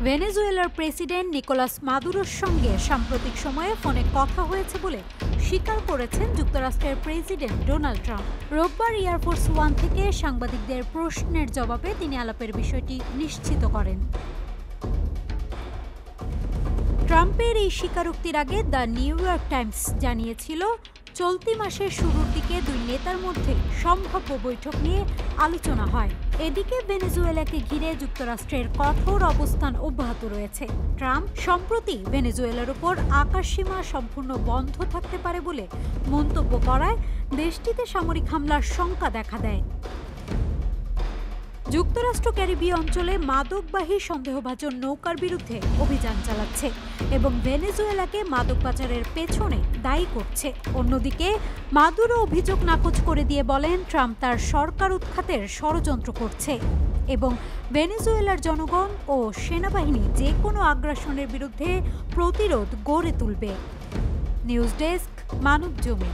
ভেনেজুয়েলার president Nicolas মাদুরোর সঙ্গে সাম্প্রতিক সময়ে ফোনে কথা হয়েছে বলে স্বীকার করেছেন যুক্তরাষ্ট্রের প্রেসিডেন্ট ডোনাল্ড ট্রাম্প। রোববার এয়ারফোর্স ওয়ান থেকে সাংবাদিকদের প্রশ্নের জবাবে তিনি আলাপের বিষয়টি নিশ্চিত করেন। ট্রাম্পের এই স্বীকারোক্তির আগে দ্য নিউ ইয়র্ক টাইমস জানিয়েছিল, চলতি মাসের শুরুর দিকে দুই নেতার মধ্যে সম্ভাব্য বৈঠক নিয়ে আলোচনা হয়। এদিকে ভেনেজুয়েলাকে ঘিরে যুক্তরাষ্ট্রের কঠোর অবস্থান অব্যাহত রয়েছে। ট্রাম্প সম্প্রতি ভেনেজুয়েলার উপর আকাশসীমা সম্পূর্ণ বন্ধ থাকতে পারে বলে মন্তব্য করায় দেশটিতে সামরিক হামলার শঙ্কা দেখা দেয়। যুক্তরাষ্ট্র ক্যারিবীয় অঞ্চলে মাদকবাহী সন্দেহভাজন নৌকার বিরুদ্ধে অভিযান চালাচ্ছে এবং ভেনেজুয়েলাকে মাদক পাচারের পেছনে দায়ী করছে। অন্যদিকে মাদুরো অভিযোগ নাকচ করে দিয়ে বলেন, ট্রাম্প তার সরকার উৎখাতের ষড়যন্ত্র করছে এবং ভেনেজুয়েলার জনগণ ও সেনাবাহিনী যে কোনো আগ্রাসনের বিরুদ্ধে প্রতিরোধ গড়ে তুলবে। News desk, Manabzamin.